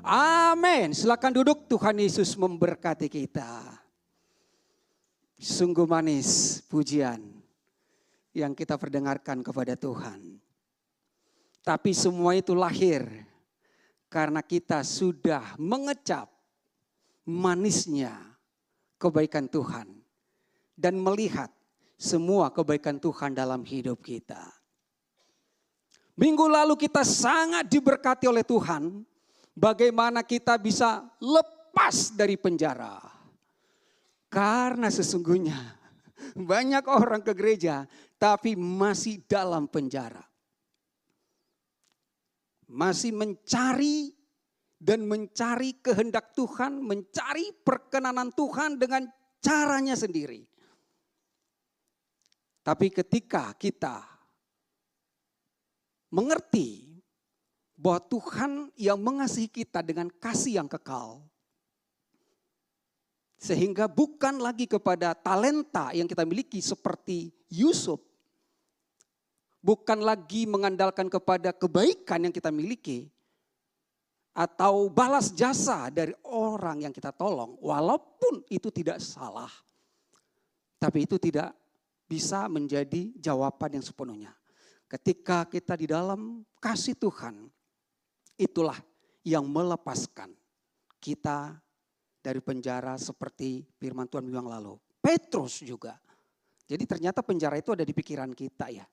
Amin. Silakan duduk, Tuhan Yesus memberkati kita. Sungguh manis pujian yang kita perdengarkan kepada Tuhan. Tapi semua itu lahir karena kita sudah mengecap manisnya kebaikan Tuhan. Dan melihat semua kebaikan Tuhan dalam hidup kita. Minggu lalu kita sangat diberkati oleh Tuhan. Bagaimana kita bisa lepas dari penjara. Karena sesungguhnya banyak orang ke gereja tapi masih dalam penjara. Masih mencari dan mencari kehendak Tuhan, mencari perkenanan Tuhan dengan caranya sendiri. Tapi ketika kita mengerti bahwa Tuhan yang mengasihi kita dengan kasih yang kekal. Sehingga bukan lagi kepada talenta yang kita miliki seperti Yusuf. Bukan lagi mengandalkan kepada kebaikan yang kita miliki. Atau balas jasa dari orang yang kita tolong. Walaupun itu tidak salah. Tapi itu tidak bisa menjadi jawaban yang sepenuhnya. Ketika kita di dalam kasih Tuhan. Itulah yang melepaskan kita dari penjara seperti firman Tuhan minggu yang lalu. Petrus juga. Jadi ternyata penjara itu ada di pikiran kita ya.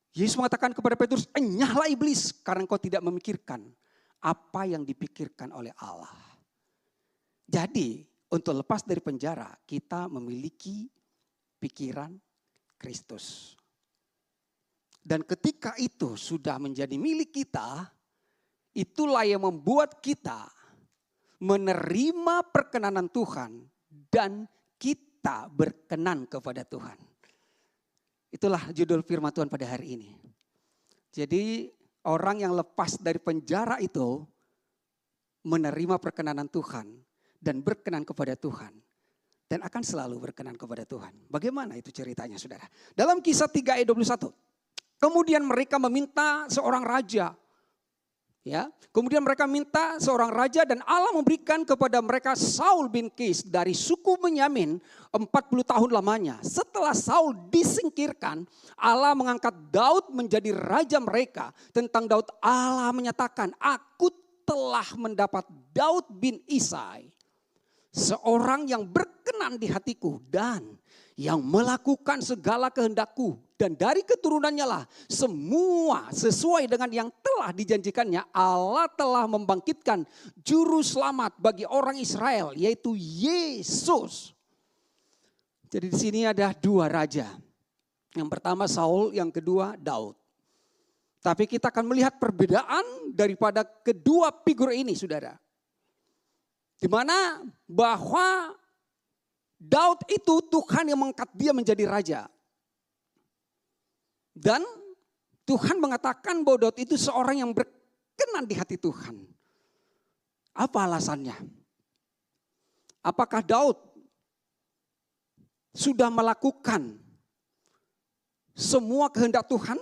Yesus mengatakan kepada Petrus, enyahlah iblis karena engkau tidak memikirkan apa yang dipikirkan oleh Allah. Jadi untuk lepas dari penjara kita memiliki pikiran Kristus. Dan ketika itu sudah menjadi milik kita, itulah yang membuat kita menerima perkenanan Tuhan dan kita berkenan kepada Tuhan. Itulah judul firman Tuhan pada hari ini. Jadi orang yang lepas dari penjara itu menerima perkenanan Tuhan dan berkenan kepada Tuhan. Dan akan selalu berkenan kepada Tuhan. Bagaimana itu ceritanya saudara? Dalam Kisah 3 ayat 21. Kemudian mereka meminta seorang raja. Ya, kemudian mereka minta seorang raja dan Allah memberikan kepada mereka Saul bin Kis dari suku Benyamin 40 tahun lamanya. Setelah Saul disingkirkan, Allah mengangkat Daud menjadi raja mereka. Tentang Daud Allah menyatakan, aku telah mendapat Daud bin Isai. Seorang yang berkenan di hatiku dan yang melakukan segala kehendakku. Dan dari keturunannya lah semua sesuai dengan yang telah dijanjikannya. Allah telah membangkitkan juru selamat bagi orang Israel yaitu Yesus. Jadi di sini ada dua raja. Yang pertama Saul, yang kedua Daud. Tapi kita akan melihat perbedaan daripada kedua figur ini saudara. Di mana bahwa Daud itu Tuhan yang mengangkat dia menjadi raja. Dan Tuhan mengatakan bahwa Daud itu seorang yang berkenan di hati Tuhan. Apa alasannya? Apakah Daud sudah melakukan semua kehendak Tuhan?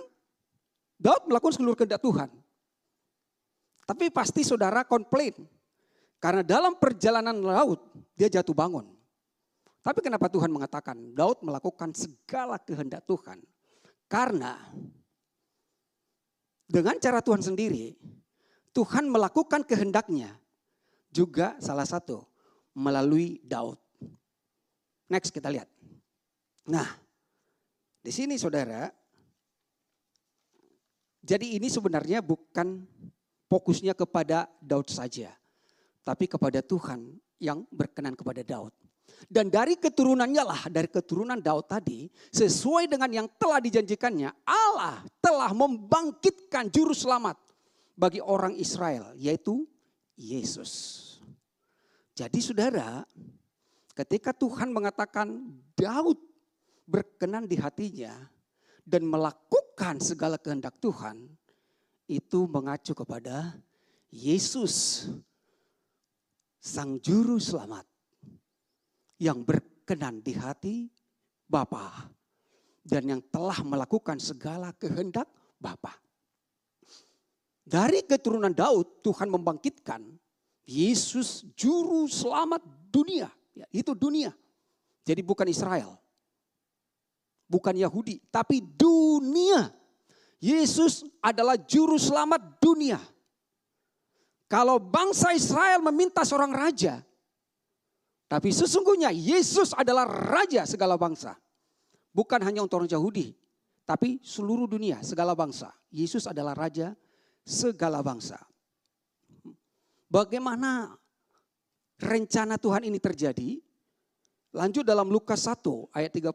Daud melakukan seluruh kehendak Tuhan. Tapi pasti saudara komplain. Karena dalam perjalanan Daud dia jatuh bangun. Tapi kenapa Tuhan mengatakan Daud melakukan segala kehendak Tuhan? Karena dengan cara Tuhan sendiri, Tuhan melakukan kehendaknya juga salah satu melalui Daud. Next kita lihat. Nah, di sini saudara, jadi ini sebenarnya bukan fokusnya kepada Daud saja, tapi kepada Tuhan yang berkenan kepada Daud. Dan dari keturunannya lah, dari keturunan Daud tadi, sesuai dengan yang telah dijanjikannya, Allah telah membangkitkan juru selamat bagi orang Israel, yaitu Yesus. Jadi saudara, ketika Tuhan mengatakan Daud berkenan di hatinya dan melakukan segala kehendak Tuhan, itu mengacu kepada Yesus, Sang Juru Selamat. Yang berkenan di hati Bapa dan yang telah melakukan segala kehendak Bapa. Dari keturunan Daud Tuhan membangkitkan Yesus juru selamat dunia. Ya, itu dunia. Jadi bukan Israel. Bukan Yahudi. Tapi dunia. Yesus adalah juru selamat dunia. Kalau bangsa Israel meminta seorang raja. Tapi sesungguhnya Yesus adalah raja segala bangsa. Bukan hanya untuk orang Yahudi. Tapi seluruh dunia, segala bangsa. Yesus adalah raja segala bangsa. Bagaimana rencana Tuhan ini terjadi? Lanjut dalam Lukas 1 ayat 30.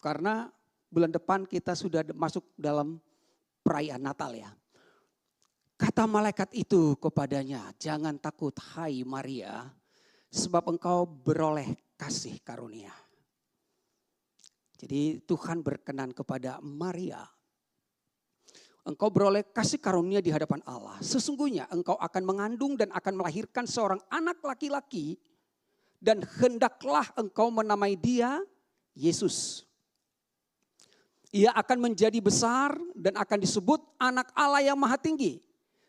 Karena bulan depan kita sudah masuk dalam perayaan Natal ya. Kata malaikat itu kepadanya, jangan takut hai Maria, sebab engkau beroleh kasih karunia. Jadi Tuhan berkenan kepada Maria. Engkau beroleh kasih karunia di hadapan Allah. Sesungguhnya engkau akan mengandung dan akan melahirkan seorang anak laki-laki. Dan hendaklah engkau menamai dia Yesus. Ia akan menjadi besar dan akan disebut anak Allah yang maha tinggi.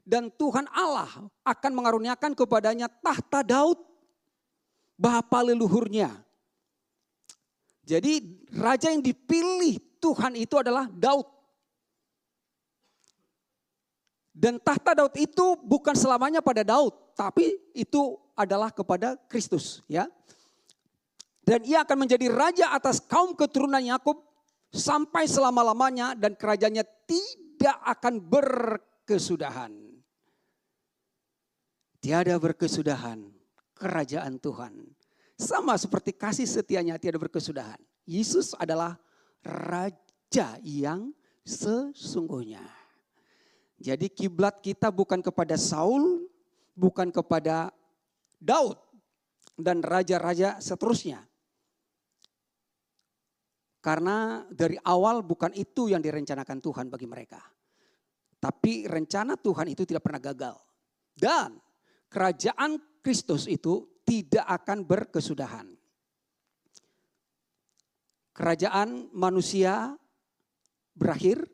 Dan Tuhan Allah akan mengaruniakan kepadanya tahta Daud, bapa leluhurnya. Jadi raja yang dipilih Tuhan itu adalah Daud. Dan tahta Daud itu bukan selamanya pada Daud, tapi itu adalah kepada Kristus, ya. Dan ia akan menjadi raja atas kaum keturunan Yakub sampai selama-lamanya dan kerajaannya tidak akan berkesudahan. Tiada berkesudahan kerajaan Tuhan. Sama seperti kasih setianya tiada berkesudahan. Yesus adalah raja yang sesungguhnya. Jadi kiblat kita bukan kepada Saul, bukan kepada Daud dan raja-raja seterusnya. Karena dari awal bukan itu yang direncanakan Tuhan bagi mereka. Tapi rencana Tuhan itu tidak pernah gagal. Dan kerajaan Kristus itu tidak akan berkesudahan. Kerajaan manusia berakhir.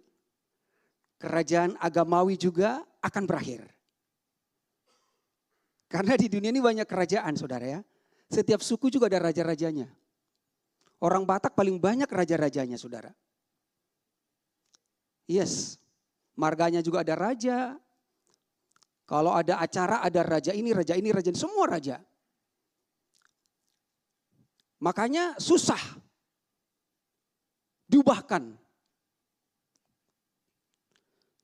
Kerajaan agamawi juga akan berakhir. Karena di dunia ini banyak kerajaan saudara ya. Setiap suku juga ada raja-rajanya. Orang Batak paling banyak raja-rajanya saudara. Yes, marganya juga ada raja. Kalau ada acara ada raja ini, raja ini, raja ini. Semua raja. Makanya susah diubahkan.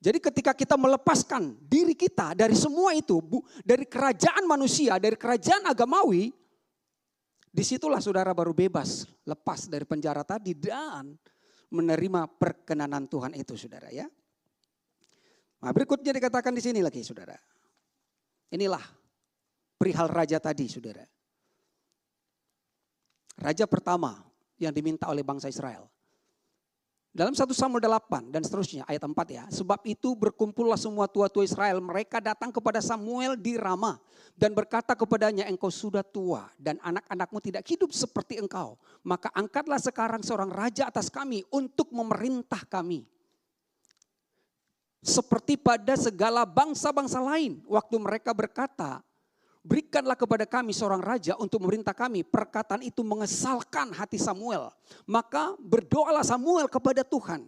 Jadi ketika kita melepaskan diri kita dari semua itu, dari kerajaan manusia, dari kerajaan agamawi, disitulah saudara baru bebas, lepas dari penjara tadi dan menerima perkenanan Tuhan itu saudara ya. Nah berikutnya dikatakan di sini lagi saudara. Inilah perihal raja tadi saudara. Raja pertama yang diminta oleh bangsa Israel. Dalam 1 Samuel 8 dan seterusnya ayat 4 ya. Sebab itu berkumpullah semua tua-tua Israel. Mereka datang kepada Samuel di Rama. Dan berkata kepadanya, engkau sudah tua dan anak-anakmu tidak hidup seperti engkau. Maka angkatlah sekarang seorang raja atas kami untuk memerintah kami. Seperti pada segala bangsa-bangsa lain. Waktu mereka berkata, berikanlah kepada kami seorang raja untuk memerintah kami. Perkataan itu mengesalkan hati Samuel. Maka berdoalah Samuel kepada Tuhan.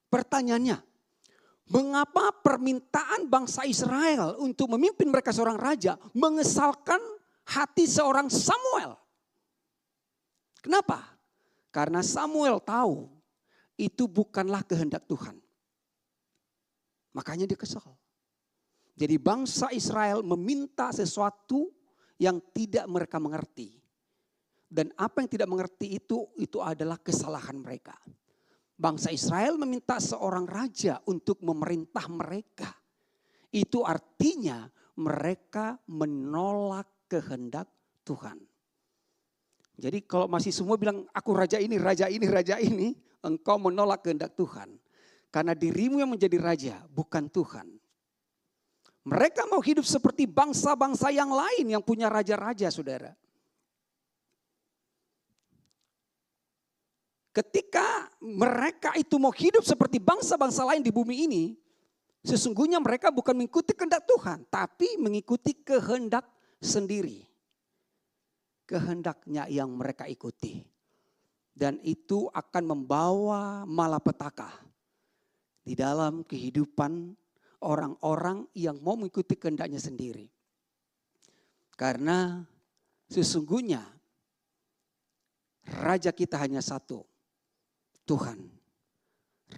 Pertanyaannya, mengapa permintaan bangsa Israel untuk memimpin mereka seorang raja mengesalkan hati seorang Samuel? Kenapa? Karena Samuel tahu itu bukanlah kehendak Tuhan. Makanya dia kesal. Jadi bangsa Israel meminta sesuatu yang tidak mereka mengerti. Dan apa yang tidak mengerti itu adalah kesalahan mereka. Bangsa Israel meminta seorang raja untuk memerintah mereka. Itu artinya mereka menolak kehendak Tuhan. Jadi kalau masih semua bilang aku raja ini, raja ini, raja ini. Engkau menolak kehendak Tuhan. Karena dirimu yang menjadi raja bukan Tuhan. Mereka mau hidup seperti bangsa-bangsa yang lain yang punya raja-raja saudara. Ketika mereka itu mau hidup seperti bangsa-bangsa lain di bumi ini. Sesungguhnya mereka bukan mengikuti kehendak Tuhan, tapi mengikuti kehendak sendiri. Kehendaknya yang mereka ikuti. Dan itu akan membawa malapetaka di dalam kehidupan orang-orang yang mau mengikuti kehendaknya sendiri. Karena sesungguhnya Raja kita hanya satu, Tuhan,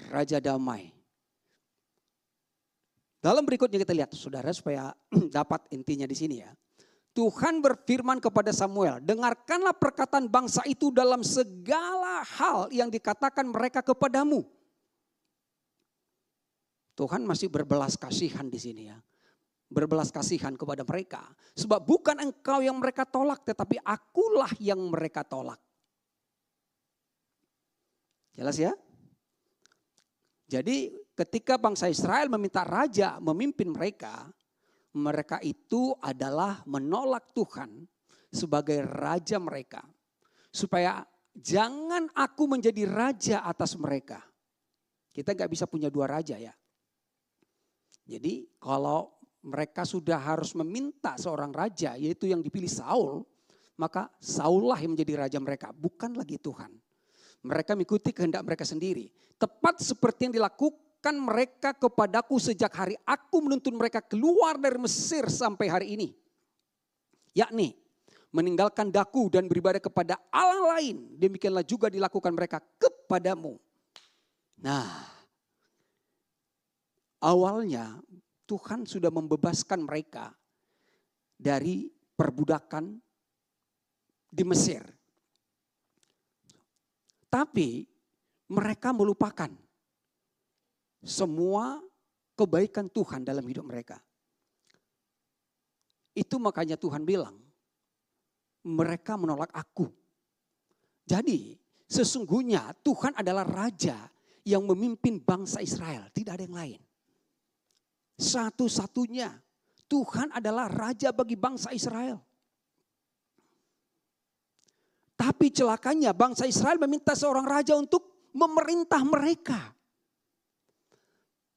Raja damai. Dalam berikutnya kita lihat saudara supaya dapat intinya di sini ya. Tuhan berfirman kepada Samuel, dengarkanlah perkataan bangsa itu dalam segala hal yang dikatakan mereka kepadamu. Tuhan masih berbelas kasihan di sini ya. Berbelas kasihan kepada mereka. Sebab bukan engkau yang mereka tolak, tetapi akulah yang mereka tolak. Jelas ya? Jadi ketika bangsa Israel meminta raja memimpin mereka, mereka itu adalah menolak Tuhan sebagai raja mereka. Supaya jangan aku menjadi raja atas mereka. Kita gak bisa punya dua raja ya. Jadi kalau mereka sudah harus meminta seorang raja, yaitu yang dipilih Saul, maka Saul lah yang menjadi raja mereka, bukan lagi Tuhan. Mereka mengikuti kehendak mereka sendiri. Tepat seperti yang dilakukan mereka kepadaku sejak hari aku menuntun mereka keluar dari Mesir sampai hari ini. Yakni meninggalkan daku dan beribadah kepada Allah lain. Demikianlah juga dilakukan mereka kepadamu. Nah, awalnya Tuhan sudah membebaskan mereka dari perbudakan di Mesir. Tapi mereka melupakan semua kebaikan Tuhan dalam hidup mereka. Itu makanya Tuhan bilang, mereka menolak aku. Jadi sesungguhnya Tuhan adalah raja yang memimpin bangsa Israel, tidak ada yang lain. Satu-satunya Tuhan adalah raja bagi bangsa Israel. Tapi celakanya bangsa Israel meminta seorang raja untuk memerintah mereka.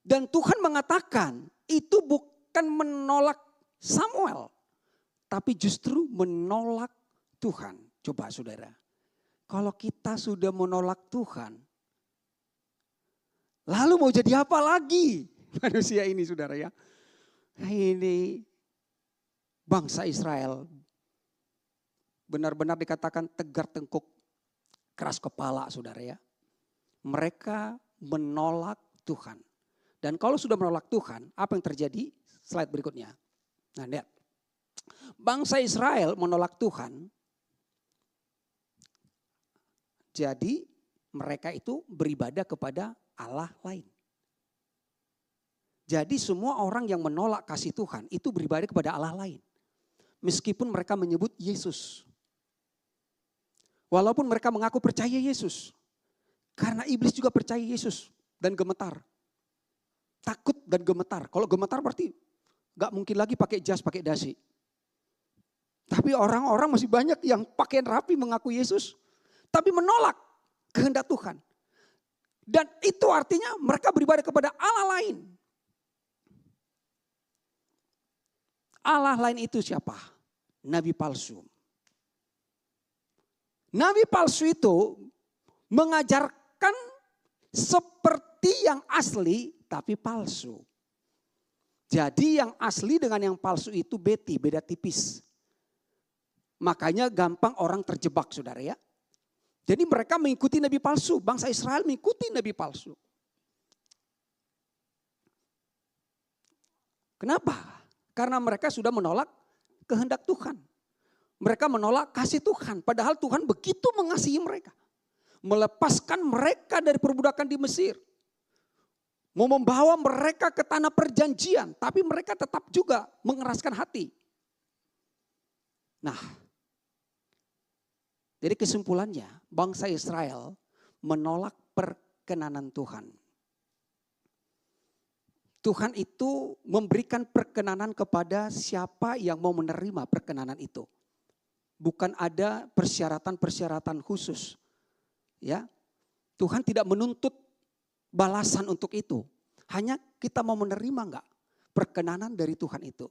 Dan Tuhan mengatakan itu bukan menolak Samuel. Tapi justru menolak Tuhan. Coba saudara, kalau kita sudah menolak Tuhan, lalu mau jadi apa lagi manusia ini saudara ya. Ini bangsa Israel benar-benar dikatakan tegar tengkuk, keras kepala saudara ya. Mereka menolak Tuhan. Dan kalau sudah menolak Tuhan, apa yang terjadi? Slide berikutnya. Nah lihat, bangsa Israel menolak Tuhan. Jadi mereka itu beribadah kepada Allah lain. Jadi semua orang yang menolak kasih Tuhan itu beribadah kepada Allah lain. Meskipun mereka menyebut Yesus. Walaupun mereka mengaku percaya Yesus. Karena iblis juga percaya Yesus dan gemetar. Takut dan gemetar. Kalau gemetar berarti gak mungkin lagi pakai jas, pakai dasi. Tapi orang-orang masih banyak yang pakaian rapi mengaku Yesus. Tapi menolak kehendak Tuhan. Dan itu artinya mereka beribadah kepada Allah lain. Allah lain itu siapa? Nabi palsu. Nabi palsu itu mengajarkan seperti yang asli tapi palsu. Jadi yang asli dengan yang palsu itu beda tipis. Makanya gampang orang terjebak saudara ya. Jadi mereka mengikuti nabi palsu, bangsa Israel mengikuti nabi palsu. Kenapa? Karena mereka sudah menolak kehendak Tuhan. Mereka menolak kasih Tuhan. Padahal Tuhan begitu mengasihi mereka. Melepaskan mereka dari perbudakan di Mesir. Mau membawa mereka ke tanah perjanjian. Tapi mereka tetap juga mengeraskan hati. Nah. Jadi kesimpulannya bangsa Israel menolak perkenanan Tuhan. Tuhan itu memberikan perkenanan kepada siapa yang mau menerima perkenanan itu. Bukan ada persyaratan-persyaratan khusus. Ya, Tuhan tidak menuntut balasan untuk itu. Hanya Kita mau menerima enggak perkenanan dari Tuhan itu?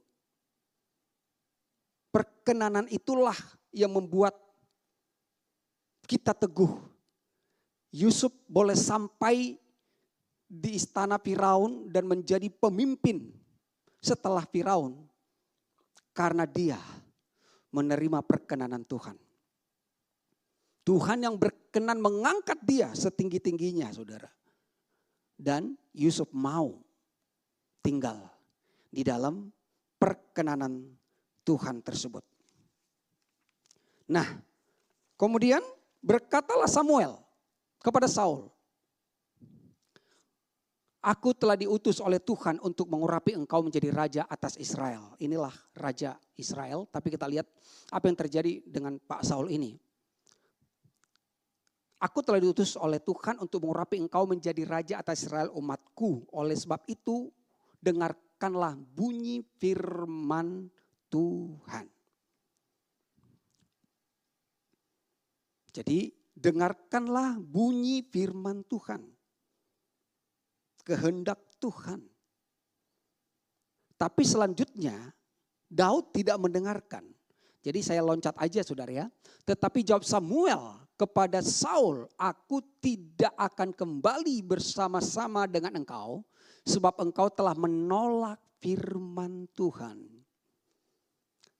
Perkenanan itulah yang membuat kita teguh. Yusuf boleh sampai di istana Firaun dan menjadi pemimpin setelah Firaun karena dia menerima perkenanan Tuhan. Tuhan yang berkenan mengangkat dia setinggi-tingginya, saudara. Dan Yusuf mau tinggal di dalam perkenanan Tuhan tersebut. Nah, kemudian berkatalah Samuel kepada Saul, aku telah diutus oleh Tuhan untuk mengurapi engkau menjadi raja atas Israel. Inilah raja Israel, tapi kita lihat apa yang terjadi dengan Pak Saul ini. Aku telah diutus oleh Tuhan untuk mengurapi engkau menjadi raja atas Israel umatku. Oleh sebab itu dengarkanlah bunyi firman Tuhan. Jadi dengarkanlah bunyi firman Tuhan. Kehendak Tuhan. Tapi selanjutnya Daud tidak mendengarkan. Jadi saya loncat aja saudara ya. Tetapi jawab Samuel kepada Saul, aku tidak akan kembali bersama-sama dengan engkau. Sebab engkau telah menolak firman Tuhan.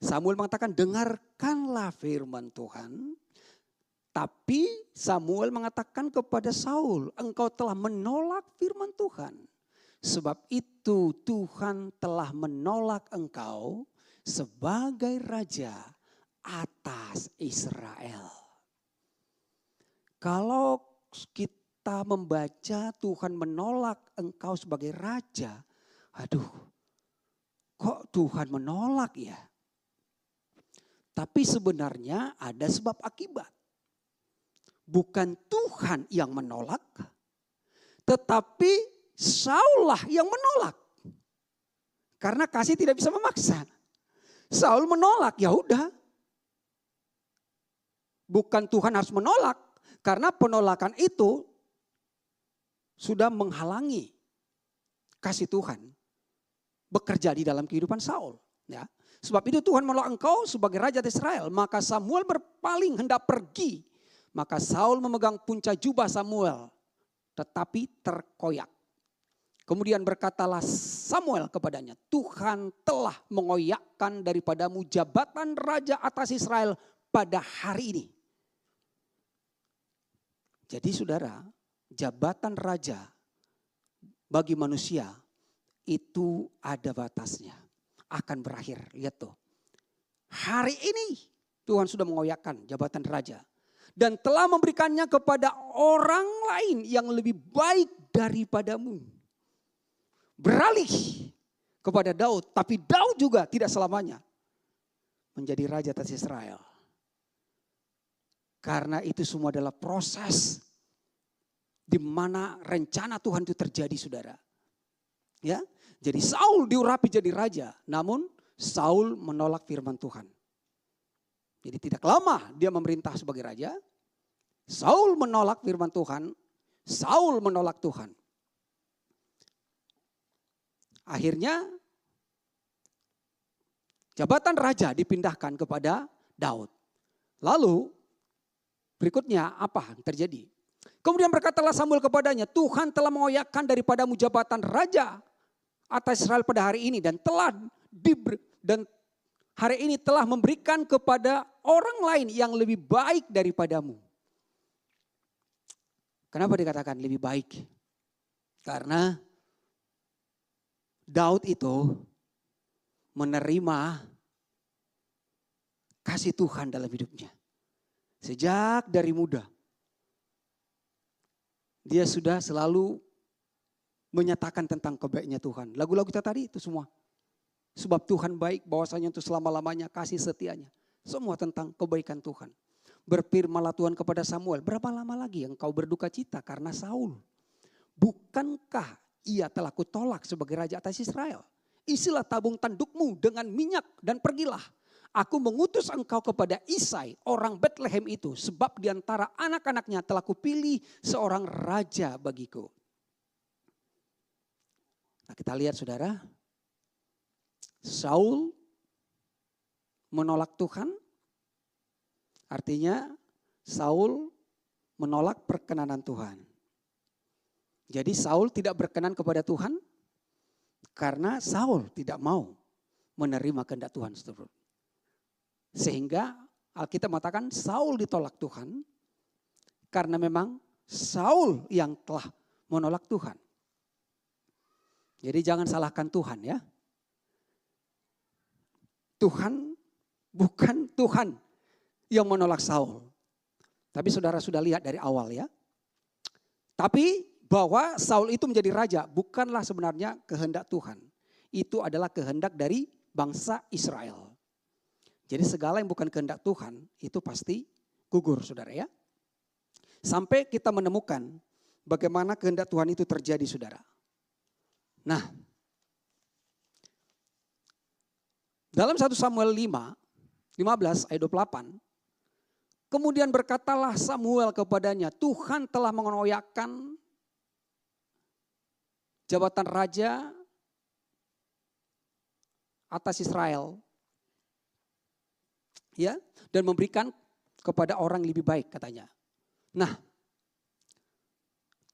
Samuel mengatakan dengarkanlah firman Tuhan. Tapi Samuel mengatakan kepada Saul, engkau telah menolak firman Tuhan. Sebab itu Tuhan telah menolak engkau sebagai raja atas Israel. Kalau kita membaca Tuhan menolak engkau sebagai raja, aduh kok Tuhan menolak ya? Tapi sebenarnya ada sebab akibat. Bukan Tuhan yang menolak, tetapi Saul lah yang menolak. Karena kasih tidak bisa memaksa. Saul menolak, ya udah. Bukan Tuhan harus menolak, karena penolakan itu sudah menghalangi kasih Tuhan bekerja di dalam kehidupan Saul. Ya. Sebab itu Tuhan menolak engkau sebagai raja Israel. Maka Samuel berpaling hendak pergi. Maka Saul memegang punca jubah Samuel, tetapi terkoyak. Kemudian berkatalah Samuel kepadanya, Tuhan telah mengoyakkan daripadamu jabatan raja atas Israel pada hari ini. Jadi saudara, jabatan raja bagi manusia itu ada batasnya. Akan berakhir, lihat tuh. Hari ini Tuhan sudah mengoyakkan jabatan raja. Dan telah memberikannya kepada orang lain yang lebih baik daripadamu. Beralih kepada Daud. Tapi Daud juga tidak selamanya menjadi raja atas Israel. Karena itu semua adalah proses di mana rencana Tuhan itu terjadi saudara. Ya, jadi Saul diurapi jadi raja. Namun Saul menolak firman Tuhan. Jadi tidak lama dia memerintah sebagai raja. Saul menolak firman Tuhan. Saul menolak Tuhan. Akhirnya jabatan raja dipindahkan kepada Daud. Lalu berikutnya apa yang terjadi? Kemudian berkatalah Samuel kepadanya, Tuhan telah mengoyakkan daripadamu jabatan raja atas Israel pada hari ini dan hari ini telah memberikan kepada orang lain yang lebih baik daripadamu. Kenapa dikatakan lebih baik? Karena Daud itu menerima kasih Tuhan dalam hidupnya. Sejak dari muda. Dia sudah selalu menyatakan tentang kebaikannya Tuhan. Lagu-lagu kita tadi itu semua. Sebab Tuhan baik, bahwasanya untuk selama-lamanya kasih setianya. Semua tentang kebaikan Tuhan. Berfirmanlah Tuhan kepada Samuel, berapa lama lagi engkau berduka cita karena Saul? Bukankah ia telah kutolak sebagai raja atas Israel? Isilah tabung tandukmu dengan minyak dan pergilah. Aku mengutus engkau kepada Isai, orang Bethlehem itu. Sebab di antara anak-anaknya telah kupilih seorang raja bagiku. Nah, kita lihat saudara, Saul menolak Tuhan, artinya Saul menolak perkenanan Tuhan. Jadi Saul tidak berkenan kepada Tuhan karena Saul tidak mau menerima kehendak Tuhan. Sehingga Alkitab mengatakan Saul ditolak Tuhan karena memang Saul yang telah menolak Tuhan. Jadi jangan salahkan Tuhan ya. Tuhan bukan Tuhan yang menolak Saul. Tapi saudara sudah lihat dari awal ya. Tapi bahwa Saul itu menjadi raja bukanlah sebenarnya kehendak Tuhan. Itu adalah kehendak dari bangsa Israel. Jadi segala yang bukan kehendak Tuhan itu pasti gugur saudara ya. Sampai kita menemukan bagaimana kehendak Tuhan itu terjadi saudara. Nah, dalam 1 Samuel 15 ayat 28, kemudian berkatalah Samuel kepadanya, Tuhan telah mengoyakkan jabatan raja atas Israel, ya, dan memberikan kepada orang yang lebih baik katanya. Nah,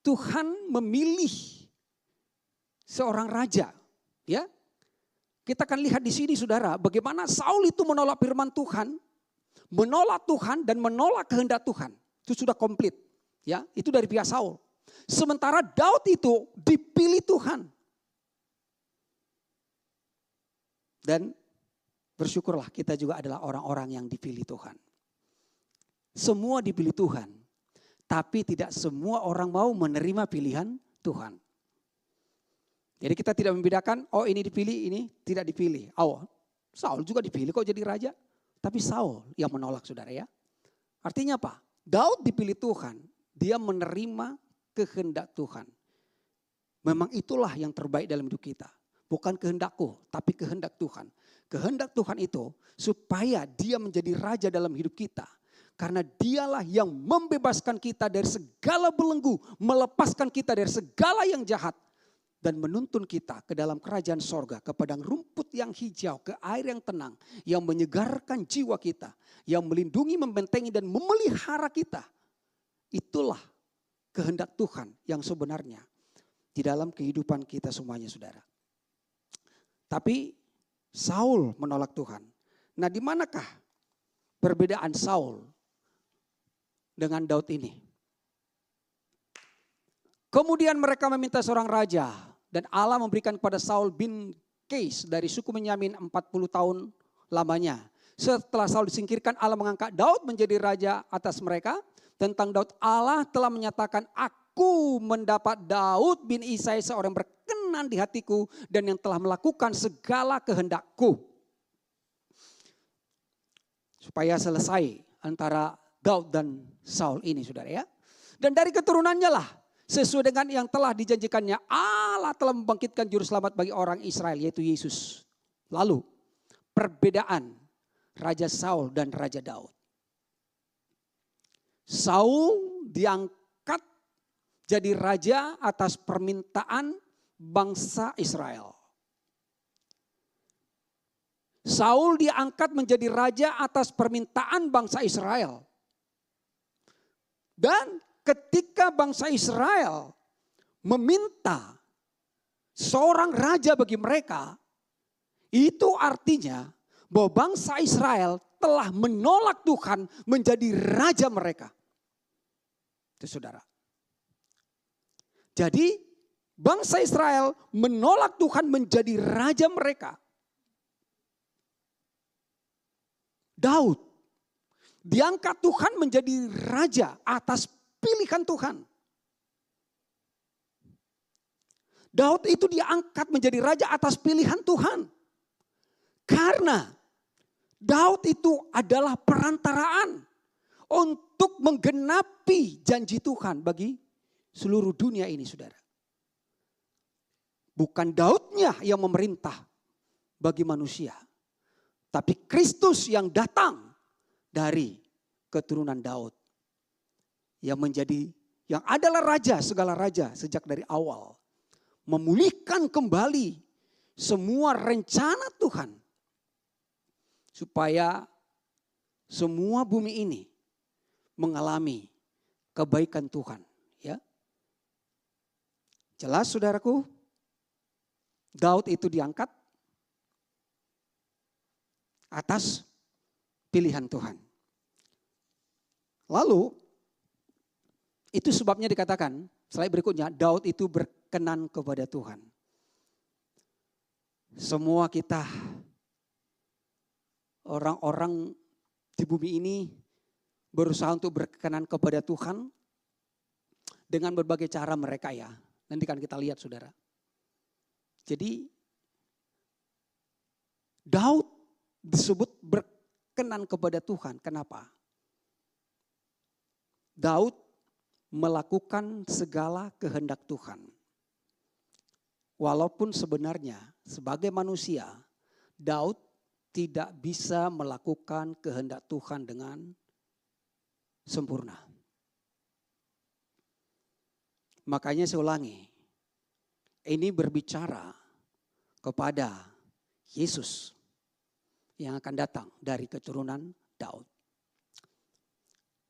Tuhan memilih seorang raja, ya. Kita akan lihat di sini saudara, bagaimana Saul itu menolak firman Tuhan, menolak Tuhan dan menolak kehendak Tuhan. Itu sudah komplit, ya. Itu dari pihak Saul. Sementara Daud itu dipilih Tuhan. Dan bersyukurlah kita juga adalah orang-orang yang dipilih Tuhan. Semua dipilih Tuhan, tapi tidak semua orang mau menerima pilihan Tuhan. Jadi kita tidak membedakan, oh ini dipilih, ini tidak dipilih. Oh, Saul juga dipilih kok jadi raja. Tapi Saul yang menolak saudara ya. Artinya apa? Daud dipilih Tuhan, dia menerima kehendak Tuhan. Memang itulah yang terbaik dalam hidup kita. Bukan kehendakku, tapi kehendak Tuhan. Kehendak Tuhan itu supaya dia menjadi raja dalam hidup kita. Karena dialah yang membebaskan kita dari segala belenggu, melepaskan kita dari segala yang jahat. Dan menuntun kita ke dalam kerajaan sorga, ke padang rumput yang hijau, ke air yang tenang, yang menyegarkan jiwa kita, yang melindungi, membentengi dan memelihara kita. Itulah kehendak Tuhan yang sebenarnya di dalam kehidupan kita semuanya saudara. Tapi Saul menolak Tuhan. Nah, di manakah perbedaan Saul dengan Daud ini? Kemudian mereka meminta seorang raja dan Allah memberikan kepada Saul bin Kis dari suku Benyamin 40 tahun lamanya. Setelah Saul disingkirkan, Allah mengangkat Daud menjadi raja atas mereka. Tentang Daud, Allah telah menyatakan, aku mendapat Daud bin Isai seorang berkenan di hatiku dan yang telah melakukan segala kehendakku. Supaya selesai antara Daud dan Saul ini saudara ya. Dan dari keturunannya lah, sesuai dengan yang telah dijanjikannya, Allah telah membangkitkan juru selamat bagi orang Israel, yaitu Yesus. Lalu perbedaan Raja Saul dan Raja Daud. Saul diangkat jadi raja atas permintaan bangsa Israel. Saul diangkat menjadi raja atas permintaan bangsa Israel. Dan ketika bangsa Israel meminta seorang raja bagi mereka, itu artinya bahwa bangsa Israel telah menolak Tuhan menjadi raja mereka. Itu saudara. Jadi bangsa Israel menolak Tuhan menjadi raja mereka. Daud diangkat Tuhan menjadi raja atas pilihan Tuhan. Daud itu diangkat menjadi raja atas pilihan Tuhan. Karena Daud itu adalah perantaraan untuk menggenapi janji Tuhan bagi seluruh dunia ini saudara. Bukan Daudnya yang memerintah bagi manusia. Tapi Kristus yang datang dari keturunan Daud. Yang adalah raja segala raja sejak dari awal. memulihkan kembali semua rencana Tuhan. Supaya semua bumi ini mengalami kebaikan Tuhan. Ya. Jelas saudaraku, Daud itu diangkat atas pilihan Tuhan. Lalu, itu sebabnya dikatakan, slide berikutnya, Daud itu berkenan kepada Tuhan. Semua kita, orang-orang di bumi ini berusaha untuk berkenan kepada Tuhan dengan berbagai cara mereka ya. Nanti kan kita lihat saudara. Jadi Daud disebut berkenan kepada Tuhan. Kenapa? Daud melakukan segala kehendak Tuhan. Walaupun sebenarnya sebagai manusia, Daud tidak bisa melakukan kehendak Tuhan dengan sempurna. Makanya saya ulangi, ini berbicara kepada Yesus yang akan datang dari keturunan Daud.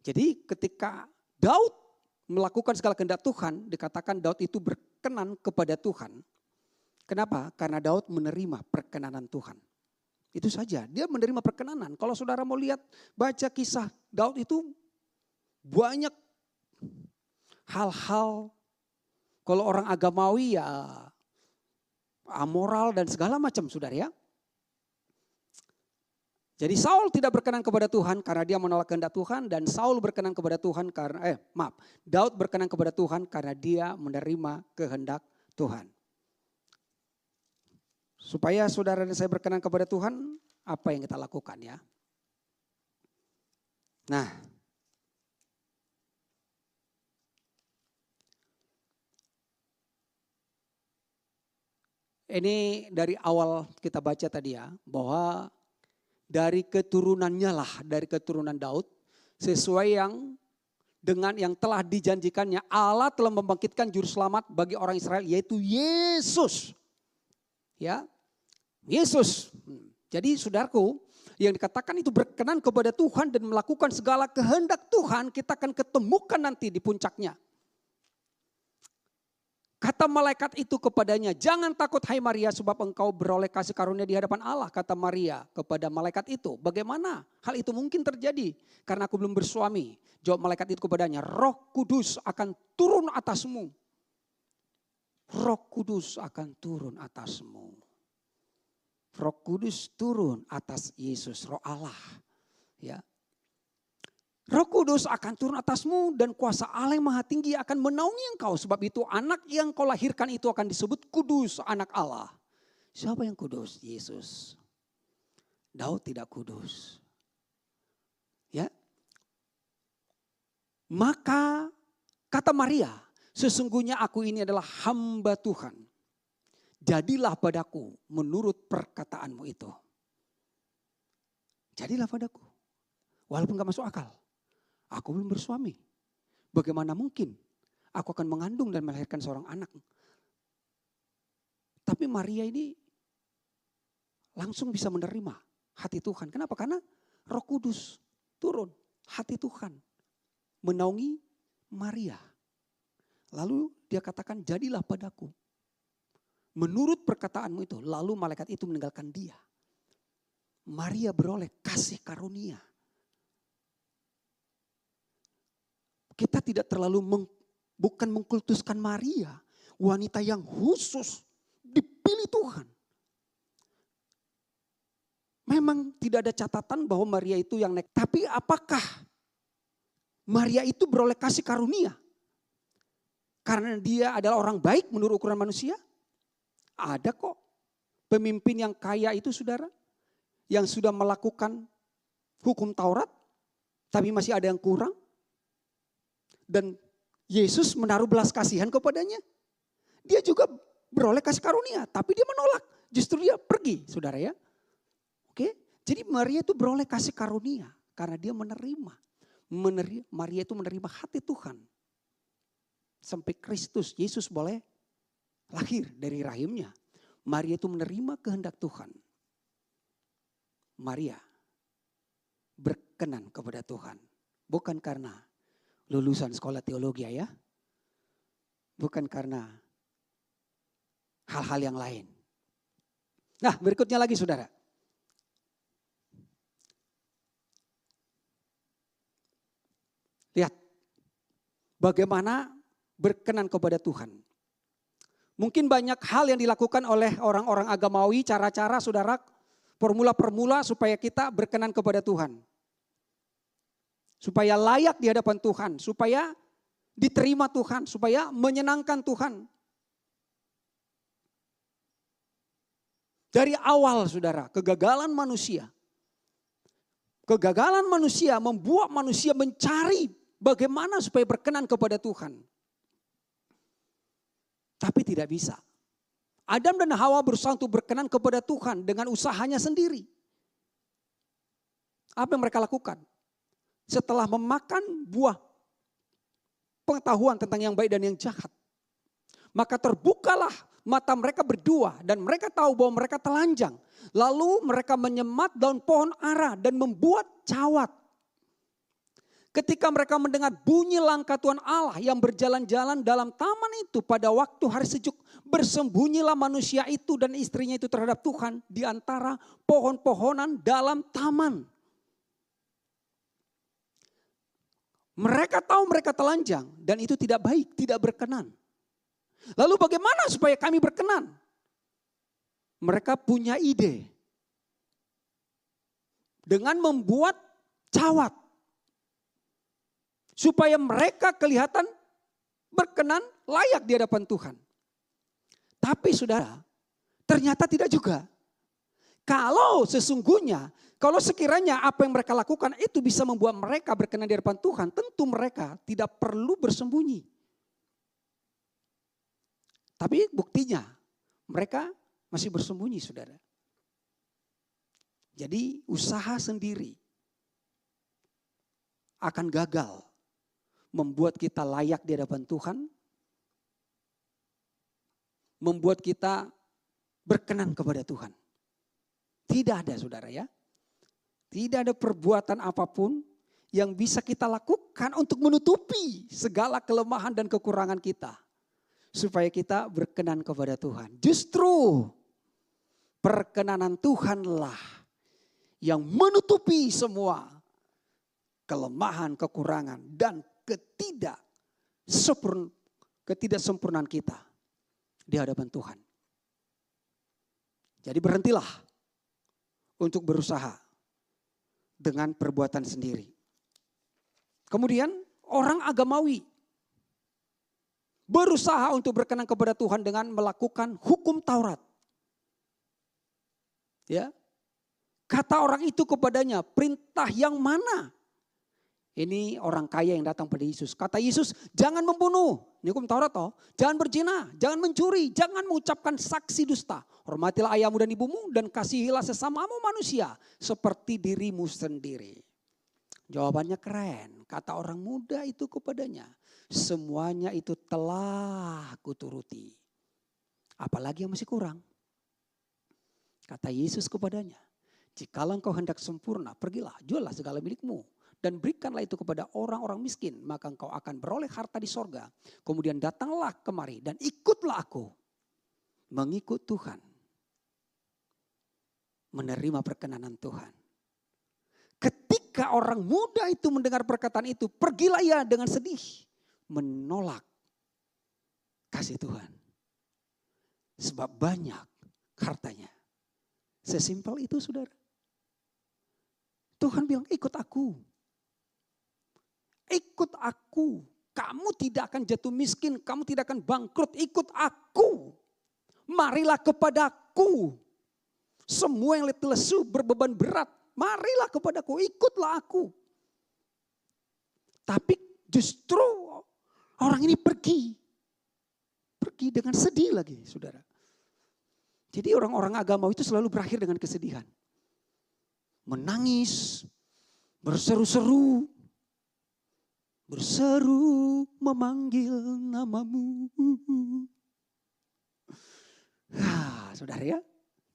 Jadi ketika Daud melakukan segala kehendak Tuhan, dikatakan Daud itu berkenan kepada Tuhan. Kenapa? Karena Daud menerima perkenanan Tuhan. Itu saja, dia menerima perkenanan. Kalau saudara mau lihat, baca kisah Daud itu banyak hal-hal. Kalau orang agamawi ya amoral dan segala macam saudara ya. Jadi Saul tidak berkenan kepada Tuhan karena dia menolak kehendak Tuhan. Dan Saul berkenan kepada Tuhan karena, Daud berkenan kepada Tuhan karena dia menerima kehendak Tuhan. Supaya saudara dan saya berkenan kepada Tuhan, apa yang kita lakukan ya? Nah, ini dari awal kita baca tadi ya, bahwa dari keturunannya lah, dari keturunan Daud, sesuai yang dengan yang telah dijanjikannya, Allah telah membangkitkan juru selamat bagi orang Israel, yaitu Yesus. Ya, Yesus. Jadi saudaraku, yang dikatakan itu berkenan kepada Tuhan dan melakukan segala kehendak Tuhan, kita akan ketemukan nanti di puncaknya. Kata malaikat itu kepadanya, jangan takut hai Maria sebab engkau beroleh kasih karunia di hadapan Allah. Kata Maria kepada malaikat itu, bagaimana hal itu mungkin terjadi? Karena aku belum bersuami. Jawab malaikat itu kepadanya, Roh Kudus akan turun atasmu. Roh Kudus akan turun atasmu. Roh Kudus turun atas Yesus, Roh Allah. Ya. Roh Kudus akan turun atasmu dan kuasa Allah yang Maha Tinggi akan menaungi engkau. Sebab itu anak yang kau lahirkan itu akan disebut kudus, anak Allah. Siapa yang kudus? Yesus. Daud tidak kudus. Ya. Maka kata Maria, sesungguhnya aku ini adalah hamba Tuhan. Jadilah padaku menurut perkataanmu itu. Jadilah padaku. Walaupun gak masuk akal. Aku belum bersuami. Bagaimana mungkin aku akan mengandung dan melahirkan seorang anak. Tapi Maria ini langsung bisa menerima hati Tuhan. Kenapa? Karena Roh Kudus turun. Hati Tuhan menaungi Maria. Lalu dia katakan jadilah padaku. Menurut perkataanmu itu. Lalu malaikat itu meninggalkan dia. Maria beroleh kasih karunia. Kita tidak terlalu bukan mengkultuskan Maria. Wanita yang khusus dipilih Tuhan. Memang tidak ada catatan bahwa Maria itu yang naik. Tapi apakah Maria itu beroleh kasih karunia? Karena dia adalah orang baik menurut ukuran manusia? Ada kok pemimpin yang kaya itu saudara. Yang sudah melakukan hukum Taurat. Tapi masih ada yang kurang. Dan Yesus menaruh belas kasihan kepadanya. Dia juga beroleh kasih karunia. Tapi dia menolak. Justru dia pergi saudara ya. Oke. Jadi Maria itu beroleh kasih karunia. Karena dia menerima. Maria itu menerima hati Tuhan. Sampai Kristus, Yesus boleh lahir dari rahimnya, Maria itu menerima kehendak Tuhan. Maria berkenan kepada Tuhan. Bukan karena lulusan sekolah teologi ya. Bukan karena hal-hal yang lain. Nah, berikutnya lagi saudara. Lihat bagaimana berkenan kepada Tuhan. Mungkin banyak hal yang dilakukan oleh orang-orang agamawi, cara-cara saudara, formula-formula supaya kita berkenan kepada Tuhan. Supaya layak di hadapan Tuhan, supaya diterima Tuhan, supaya menyenangkan Tuhan. Dari awal saudara, kegagalan manusia membuat manusia mencari bagaimana supaya berkenan kepada Tuhan. Tapi tidak bisa. Adam dan Hawa berusaha untuk berkenan kepada Tuhan dengan usahanya sendiri. Apa yang mereka lakukan? Setelah memakan buah pengetahuan tentang yang baik dan yang jahat, maka terbukalah mata mereka berdua dan mereka tahu bahwa mereka telanjang. Lalu mereka menyemat daun pohon ara dan membuat cawat. Ketika mereka mendengar bunyi langkah Tuhan Allah yang berjalan-jalan dalam taman itu pada waktu hari sejuk, bersembunyilah manusia itu dan istrinya itu terhadap Tuhan di antara pohon-pohonan dalam taman. Mereka tahu mereka telanjang dan itu tidak baik, tidak berkenan. Lalu bagaimana supaya kami berkenan? Mereka punya ide. Dengan membuat cawat. Supaya mereka kelihatan berkenan, layak di hadapan Tuhan. Tapi saudara, ternyata tidak juga. Kalau sekiranya apa yang mereka lakukan itu bisa membuat mereka berkenan di hadapan Tuhan, tentu mereka tidak perlu bersembunyi. Tapi buktinya mereka masih bersembunyi saudara. Jadi usaha sendiri akan gagal membuat kita layak di hadapan Tuhan, membuat kita berkenan kepada Tuhan. Tidak ada saudara ya. Tidak ada perbuatan apapun yang bisa kita lakukan untuk menutupi segala kelemahan dan kekurangan kita. Supaya kita berkenan kepada Tuhan. Justru perkenanan Tuhanlah yang menutupi semua kelemahan, kekurangan dan ketidaksempurnaan kita di hadapan Tuhan. Jadi berhentilah untuk berusaha dengan perbuatan sendiri. Kemudian orang agamawi berusaha untuk berkenan kepada Tuhan dengan melakukan hukum Taurat. Ya. Kata orang itu kepadanya, perintah yang mana? Ini orang kaya yang datang pada Yesus. Kata Yesus, jangan membunuh. Ini hukum Taurat toh. Jangan berzina, jangan mencuri, jangan mengucapkan saksi dusta. Hormatilah ayahmu dan ibumu dan kasihilah sesamamu manusia seperti dirimu sendiri. Jawabannya keren. Kata orang muda itu kepadanya, semuanya itu telah kuturuti. Apalagi yang masih kurang? Kata Yesus kepadanya, jikalau engkau hendak sempurna, pergilah, juallah segala milikmu. Dan berikanlah itu kepada orang-orang miskin. Maka engkau akan beroleh harta di sorga. Kemudian datanglah kemari dan ikutlah aku. Mengikut Tuhan. Menerima perkenanan Tuhan. Ketika orang muda itu mendengar perkataan itu. Pergilah ia dengan sedih. Menolak kasih Tuhan. Sebab banyak hartanya. Sesimpel itu saudara. Tuhan bilang ikut aku. Ikut aku, kamu tidak akan jatuh miskin, kamu tidak akan bangkrut, ikut aku. Marilah kepadaku. Semua yang letih lesu berbeban berat, marilah kepadaku, ikutlah aku. Tapi justru orang ini pergi dengan sedih lagi saudara. Jadi orang-orang agama itu selalu berakhir dengan kesedihan. Menangis, berseru-seru. Berseru memanggil namamu. Saudara ya,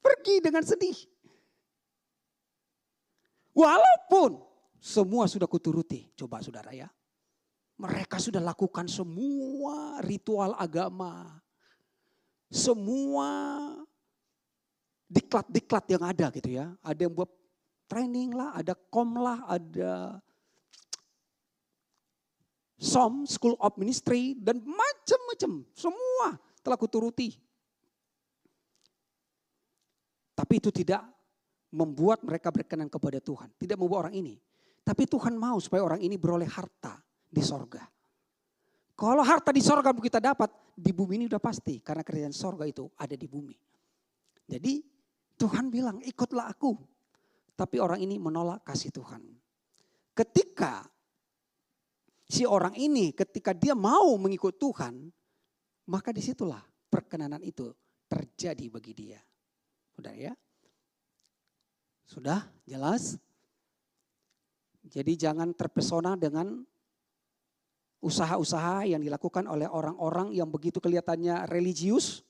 pergi dengan sedih. Walaupun semua sudah kuturuti, coba saudara ya. Mereka sudah lakukan semua ritual agama. Semua diklat-diklat yang ada gitu ya. Ada yang buat training lah, ada kom lah, ada SOM, School of Ministry, dan macam-macam. Semua telah kuturuti. Tapi itu tidak membuat mereka berkenan kepada Tuhan. Tidak membuat orang ini. Tapi Tuhan mau supaya orang ini beroleh harta di sorga. Kalau harta di sorga kita dapat, di bumi ini udah pasti. Karena kerajaan sorga itu ada di bumi. Jadi Tuhan bilang ikutlah aku. Tapi orang ini menolak kasih Tuhan. Ketika si orang ini ketika dia mau mengikut Tuhan, maka disitulah perkenanan itu terjadi bagi dia. Sudah ya? Sudah jelas? Jadi jangan terpesona dengan usaha-usaha yang dilakukan oleh orang-orang yang begitu kelihatannya religius.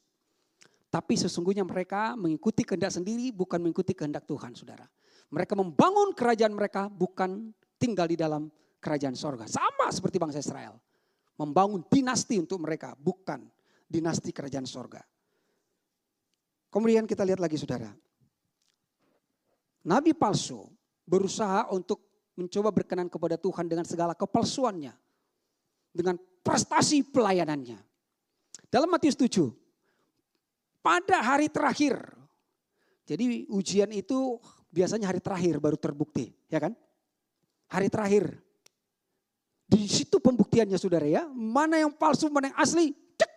Tapi sesungguhnya mereka mengikuti kehendak sendiri, bukan mengikuti kehendak Tuhan, saudara. Mereka membangun kerajaan mereka, bukan tinggal di dalam kerajaan sorga. Sama seperti bangsa Israel. Membangun dinasti untuk mereka, bukan dinasti kerajaan sorga. Kemudian kita lihat lagi saudara. Nabi palsu berusaha untuk mencoba berkenan kepada Tuhan dengan segala kepalsuannya. Dengan prestasi pelayanannya. Dalam Matius 7. Pada hari terakhir. Jadi ujian itu biasanya hari terakhir baru terbukti. Ya kan? Hari terakhir. Di situ pembuktiannya saudara ya. Mana yang palsu, mana yang asli. Cek.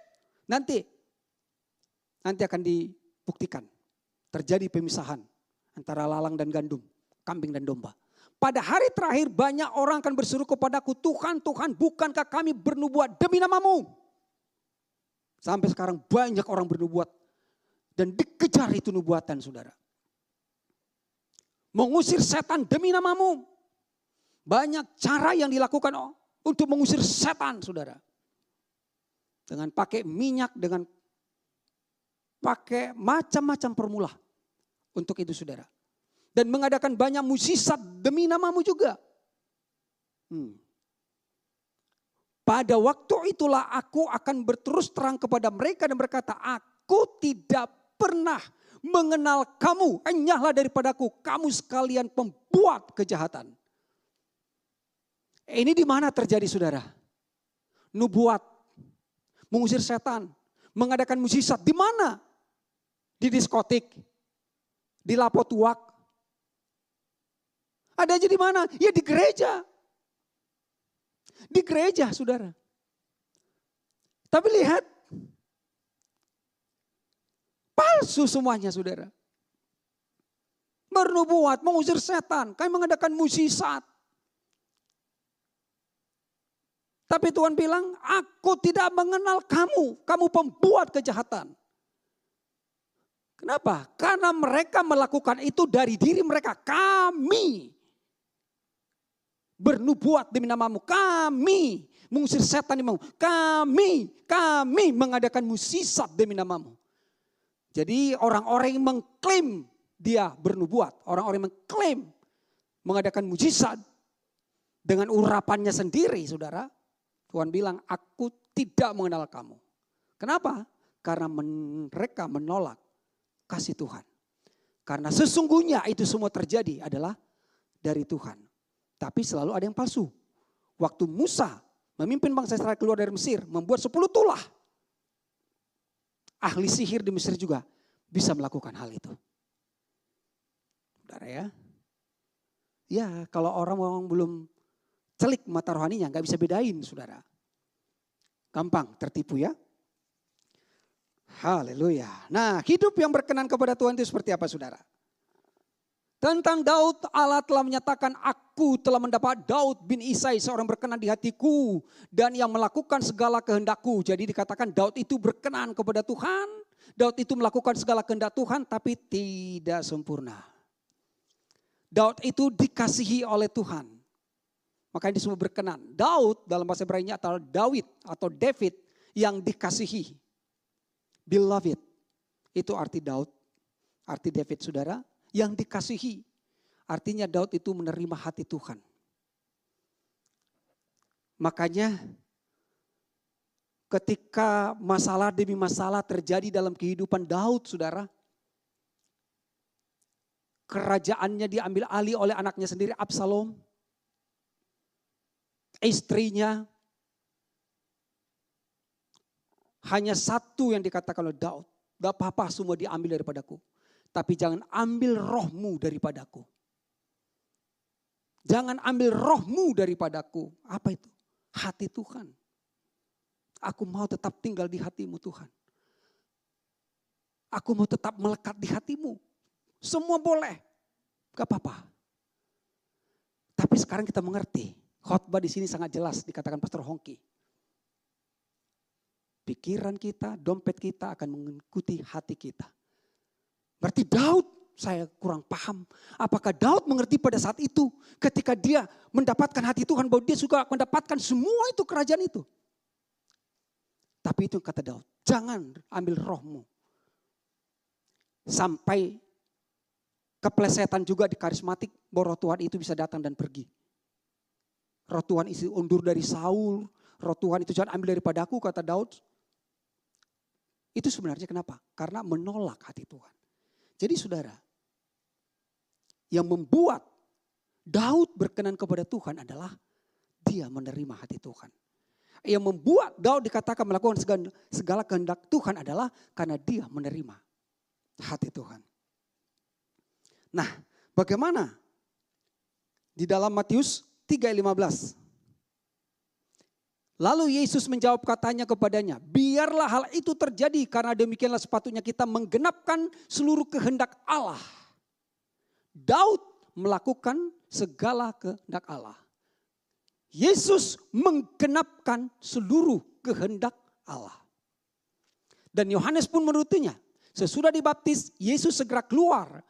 Nanti akan dibuktikan. Terjadi pemisahan antara lalang dan gandum. Kambing dan domba. Pada hari terakhir banyak orang akan berseru kepadaku, Tuhan, Tuhan, bukankah kami bernubuat demi namamu? Sampai sekarang banyak orang bernubuat. Dan dikejar itu nubuatan saudara. Mengusir setan demi namamu. Banyak cara yang dilakukan untuk mengusir setan saudara. Dengan pakai minyak, dengan pakai macam-macam formula. Untuk itu saudara. Dan mengadakan banyak mukjizat demi namamu juga. Pada waktu itulah aku akan berterus terang kepada mereka dan berkata, aku tidak pernah mengenal kamu. Enyahlah daripadaku, kamu sekalian pembuat kejahatan. Ini di mana terjadi saudara? Nubuat, mengusir setan, mengadakan mukjizat. Di mana? Di diskotik, di lapotuak. Ada aja di mana? Ya di gereja. Di gereja saudara. Tapi lihat. Palsu semuanya saudara. Bernubuat, mengusir setan. Kami mengadakan mukjizat. Tapi Tuhan bilang, aku tidak mengenal kamu. Kamu pembuat kejahatan. Kenapa? Karena mereka melakukan itu dari diri mereka. Kami bernubuat demi namamu. Kami mengusir setan demi namamu. Kami mengadakan mukjizat demi namamu. Jadi orang-orang yang mengklaim dia bernubuat. Orang-orang yang mengklaim mengadakan mukjizat. Dengan urapannya sendiri saudara. Tuhan bilang aku tidak mengenal kamu. Kenapa? Karena mereka menolak kasih Tuhan. Karena sesungguhnya itu semua terjadi adalah dari Tuhan. Tapi selalu ada yang palsu. Waktu Musa memimpin bangsa Israel keluar dari Mesir, membuat 10 tulah. Ahli sihir di Mesir juga bisa melakukan hal itu. Saudara ya. Ya kalau orang belum celik mata rohaninya gak bisa bedain saudara. Gampang tertipu ya. Haleluya. Nah hidup yang berkenan kepada Tuhan itu seperti apa saudara? Tentang Daud, Allah telah menyatakan, aku telah mendapat Daud bin Isai, seorang berkenan di hatiku dan yang melakukan segala kehendakku. Jadi dikatakan Daud itu berkenan kepada Tuhan, Daud itu melakukan segala kehendak Tuhan tapi tidak sempurna. Daud itu dikasihi oleh Tuhan, makanya disebut berkenan. Daud dalam bahasa Ibrani atau David yang dikasihi, beloved, Itu arti Daud, arti David saudara, yang dikasihi. Artinya Daud itu menerima hati Tuhan. Makanya ketika masalah demi masalah terjadi dalam kehidupan Daud saudara, kerajaannya diambil alih oleh anaknya sendiri Absalom, istrinya. Hanya satu yang dikatakan oleh Daud, gak apa-apa semua diambil daripadaku, tapi jangan ambil rohmu daripadaku. Jangan ambil rohmu daripadaku. Apa itu? Hati Tuhan. Aku mau tetap tinggal di hatimu Tuhan. Aku mau tetap melekat di hatimu. Semua boleh. Gak apa-apa. Tapi sekarang kita mengerti. Khotbah di sini sangat jelas dikatakan Pastor Hongki. Pikiran kita, dompet kita akan mengikuti hati kita. Berarti Daud, saya kurang paham. Apakah Daud mengerti pada saat itu ketika dia mendapatkan hati Tuhan bahwa dia juga mendapatkan semua itu kerajaan itu. Tapi itu kata Daud, jangan ambil rohmu. Sampai keplesetan juga di karismatik bahwa roh Tuhan itu bisa datang dan pergi. Roh Tuhan itu undur dari Saul, roh Tuhan itu jangan ambil daripadaku kata Daud. Itu sebenarnya kenapa? Karena menolak hati Tuhan. Jadi saudara, yang membuat Daud berkenan kepada Tuhan adalah dia menerima hati Tuhan. Yang membuat Daud dikatakan melakukan segala kehendak Tuhan adalah karena dia menerima hati Tuhan. Nah, bagaimana? Di dalam Matius 3:15. Lalu Yesus menjawab katanya kepadanya, biarlah hal itu terjadi karena demikianlah sepatutnya kita menggenapkan seluruh kehendak Allah. Daud melakukan segala kehendak Allah. Yesus menggenapkan seluruh kehendak Allah. Dan Yohanes pun menurutinya. Sesudah dibaptis, Yesus segera keluar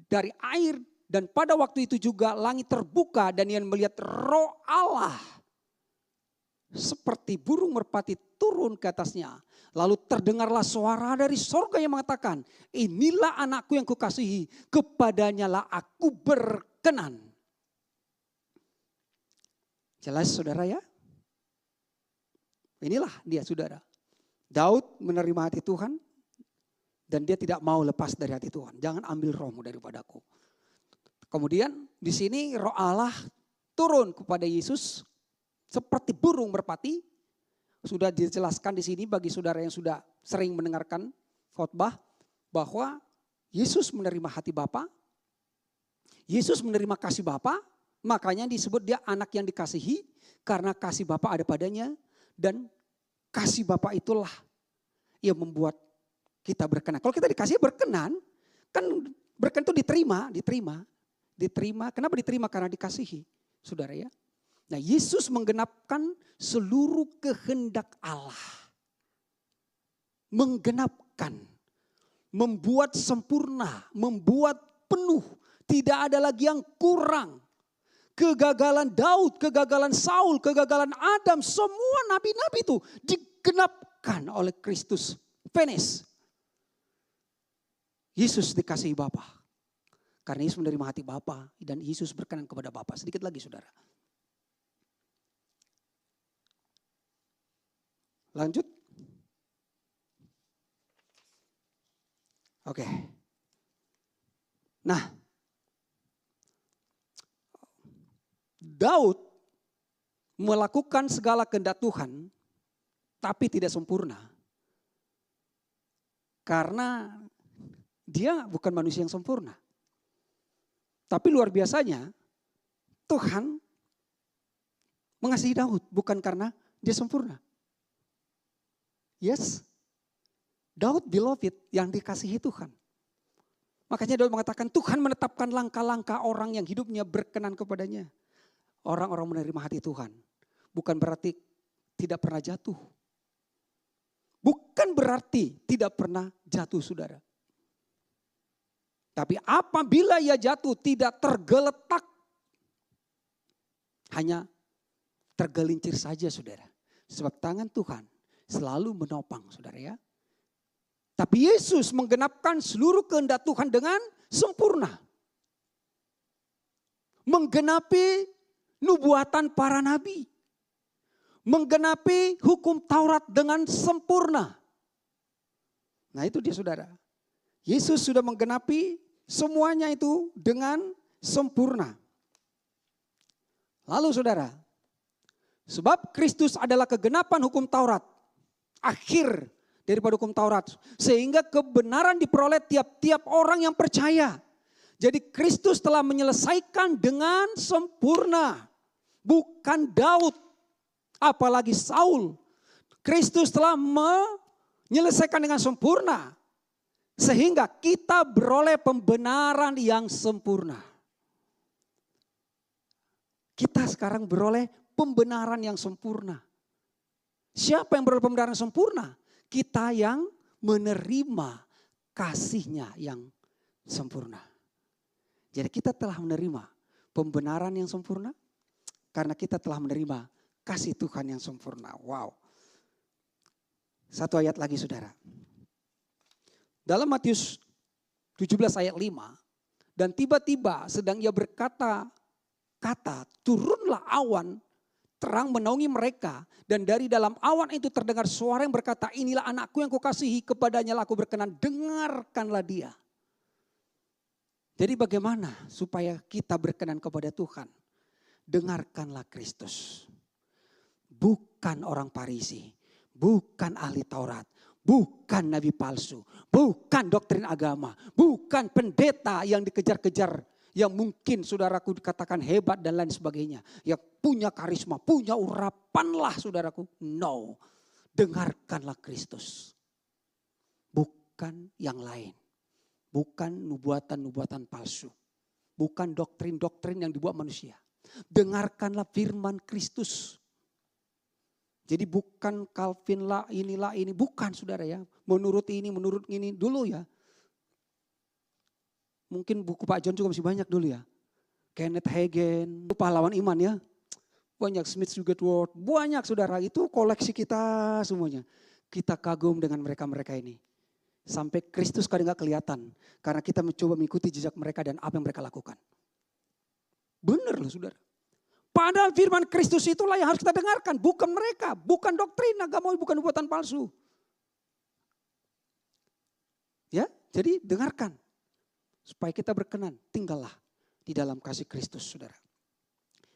dari air. Dan pada waktu itu juga langit terbuka dan ia melihat roh Allah. Seperti burung merpati turun ke atasnya. Lalu terdengarlah suara dari sorga yang mengatakan, inilah anakku yang kukasihi, kepadanya lah aku berkenan. Jelas saudara ya? Inilah dia saudara. Daud menerima hati Tuhan dan dia tidak mau lepas dari hati Tuhan. Jangan ambil rohmu daripadaku. Kemudian di sini roh Allah turun kepada Yesus seperti burung merpati. Sudah dijelaskan di sini bagi saudara yang sudah sering mendengarkan khotbah bahwa Yesus menerima hati Bapa. Yesus menerima kasih Bapa, makanya disebut dia anak yang dikasihi karena kasih Bapa ada padanya dan kasih Bapa itulah yang membuat kita berkenan. Kalau kita dikasih berkenan, kan berkenan itu diterima. Kenapa diterima? Karena dikasihi, saudara ya. Nah, Yesus menggenapkan seluruh kehendak Allah. Menggenapkan, membuat sempurna, membuat penuh. Tidak ada lagi yang kurang. Kegagalan Daud, kegagalan Saul, kegagalan Adam, semua nabi-nabi itu digenapkan oleh Kristus. Finish. Yesus dikasihi Bapa. Karena Yesus menerima hati Bapa dan Yesus berkenan kepada Bapa. Sedikit lagi saudara. Lanjut. Oke. Nah, Daud melakukan segala kehendak Tuhan, tapi tidak sempurna. Karena dia bukan manusia yang sempurna. Tapi luar biasanya Tuhan mengasihi Daud bukan karena dia sempurna. Yes, Daud beloved yang dikasihi Tuhan. Makanya Daud mengatakan Tuhan menetapkan langkah-langkah orang yang hidupnya berkenan kepadanya. Orang-orang menerima hati Tuhan. Bukan berarti tidak pernah jatuh. Bukan berarti tidak pernah jatuh saudara. Tapi apabila ia jatuh tidak tergeletak. Hanya tergelincir saja saudara. Sebab tangan Tuhan selalu menopang saudara ya. Tapi Yesus menggenapkan seluruh kehendak Tuhan dengan sempurna. Menggenapi nubuatan para nabi. Menggenapi hukum Taurat dengan sempurna. Nah itu dia saudara. Yesus sudah menggenapi semuanya itu dengan sempurna. Lalu saudara, sebab Kristus adalah kegenapan hukum Taurat. Akhir daripada hukum Taurat. Sehingga kebenaran diperoleh tiap-tiap orang yang percaya. Jadi Kristus telah menyelesaikan dengan sempurna. Bukan Daud, apalagi Saul. Kristus telah menyelesaikan dengan sempurna. Sehingga kita beroleh pembenaran yang sempurna. Kita sekarang beroleh pembenaran yang sempurna. Siapa yang beroleh pembenaran yang sempurna? Kita yang menerima kasih-Nya yang sempurna. Jadi kita telah menerima pembenaran yang sempurna. Karena kita telah menerima kasih Tuhan yang sempurna. Wow. Satu ayat lagi saudara. Dalam Matius 17 ayat 5. Dan tiba-tiba sedang ia berkata, turunlah awan, terang menaungi mereka. Dan dari dalam awan itu terdengar suara yang berkata, inilah anakku yang kukasihi, kepadanya lah aku berkenan, dengarkanlah dia. Jadi bagaimana supaya kita berkenan kepada Tuhan? Dengarkanlah Kristus. Bukan orang Farisi, bukan ahli Taurat. Bukan nabi palsu, bukan doktrin agama, bukan pendeta yang dikejar-kejar, yang mungkin saudaraku dikatakan hebat dan lain sebagainya. Yang punya karisma, punya urapanlah saudaraku. No, dengarkanlah Kristus. Bukan yang lain, bukan nubuatan-nubuatan palsu, bukan doktrin-doktrin yang dibuat manusia. Dengarkanlah firman Kristus. Jadi bukan Calvin lah, inilah ini. Bukan saudara ya. Menurut ini dulu ya. Mungkin buku Pak John juga masih banyak dulu ya. Kenneth Hagin, pahlawan iman ya. Banyak, Smith Wigglesworth, banyak saudara. Itu koleksi kita semuanya. Kita kagum dengan mereka-mereka ini. Sampai Kristus kadang gak kelihatan. Karena kita mencoba mengikuti jejak mereka dan apa yang mereka lakukan. Benar loh saudara. Padahal firman Kristus itulah yang harus kita dengarkan. Bukan mereka, bukan doktrin agama, bukan nubuatan palsu. Ya, jadi dengarkan. Supaya kita berkenan, tinggallah di dalam kasih Kristus saudara.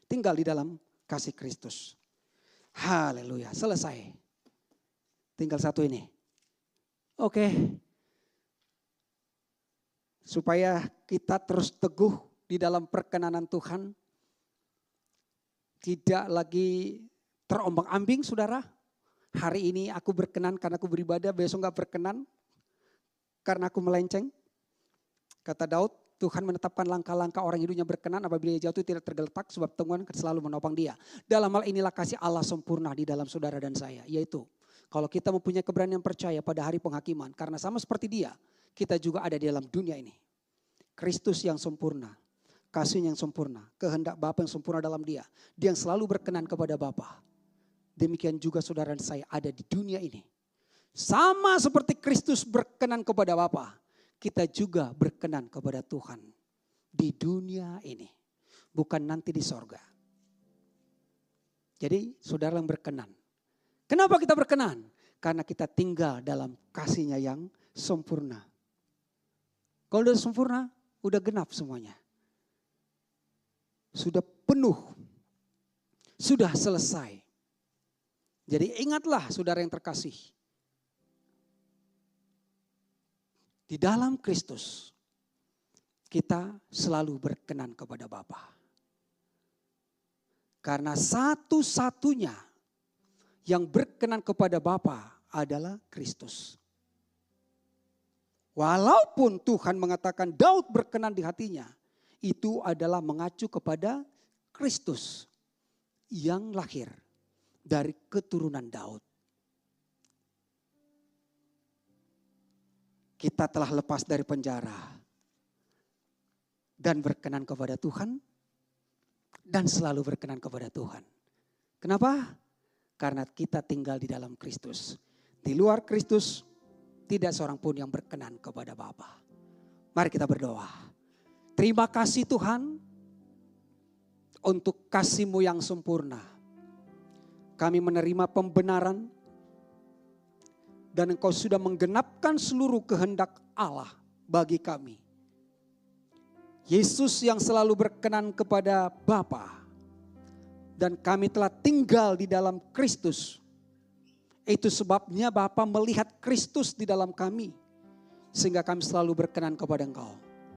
Tinggal di dalam kasih Kristus. Haleluya, selesai. Tinggal satu ini. Oke. Supaya kita terus teguh di dalam perkenanan Tuhan. Tidak lagi terombang-ambing saudara. Hari ini aku berkenan karena aku beribadah, besok gak berkenan karena aku melenceng. Kata Daud, Tuhan menetapkan langkah-langkah orang hidupnya berkenan apabila dia jatuh tidak tergeletak sebab Tuhan selalu menopang dia. Dalam hal inilah kasih Allah sempurna di dalam saudara dan saya. Yaitu kalau kita mempunyai keberanian percaya pada hari penghakiman. Karena sama seperti dia, kita juga ada di dalam dunia ini. Kristus yang sempurna. Kasih yang sempurna, kehendak Bapa yang sempurna dalam dia. Dia yang selalu berkenan kepada Bapa. Demikian juga saudara dan saya ada di dunia ini. Sama seperti Kristus berkenan kepada Bapa, kita juga berkenan kepada Tuhan di dunia ini. Bukan nanti di sorga. Jadi saudara yang berkenan. Kenapa kita berkenan? Karena kita tinggal dalam kasih-Nya yang sempurna. Kalau udah sempurna, udah genap semuanya. Sudah penuh, sudah selesai. Jadi ingatlah saudara yang terkasih. Di dalam Kristus kita selalu berkenan kepada Bapa. Karena satu-satunya yang berkenan kepada Bapa adalah Kristus. Walaupun Tuhan mengatakan Daud berkenan di hatinya. Itu adalah mengacu kepada Kristus yang lahir dari keturunan Daud. Kita telah lepas dari penjara dan berkenan kepada Tuhan dan selalu berkenan kepada Tuhan. Kenapa? Karena kita tinggal di dalam Kristus. Di luar Kristus tidak seorang pun yang berkenan kepada Bapa. Mari kita berdoa. Terima kasih Tuhan untuk kasih-Mu yang sempurna. Kami menerima pembenaran dan Engkau sudah menggenapkan seluruh kehendak Allah bagi kami. Yesus yang selalu berkenan kepada Bapa dan kami telah tinggal di dalam Kristus. Itu sebabnya Bapa melihat Kristus di dalam kami sehingga kami selalu berkenan kepada Engkau.